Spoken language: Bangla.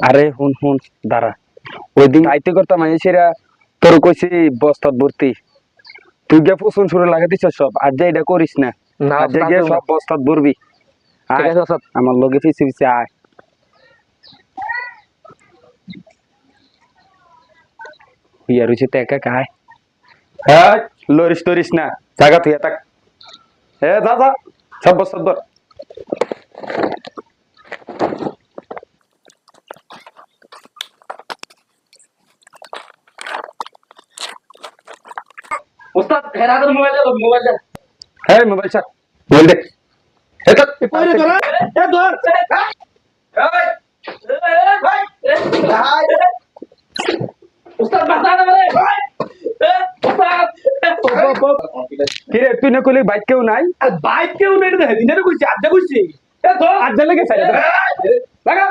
আরে হুন হুন দাঁড়া, ওই দিন আইতে করতাম সেরা তোর কইছি বস্তাত ভর্তি, তুই গিয়ে ফুসুন শুরু লাগা দিছ সব, আর যে এটা করিস না, না আর যে গিয়ে সব বস্তাত ভরবি। ঠিক আছে ওস্তাদ। আমার লগে পিছে পিছে আয়। ইয়া রইছে তো একা কায়, হ্যাঁ লরিস টরিস না, জায়গা তুই থাক। এ যা যা, সব বস্তাত ভর। ওস্তাদ হেরা তোর মোবাইল দে, মোবাইল দে। হ্যাঁ মোবাইল ছাড়, মোবাইল দে। এ তো কই রে তোরা? এ ধর। ওস্তাদ বাঁচা না বলে। ওস্তাদ। কিরে তুই না কইলি বাইক কেউ নাই? আর বাইক কেউ নেই রে, দিনে কইছি আড্ডা কইছি। এ ধর। আজ লেগে গেছে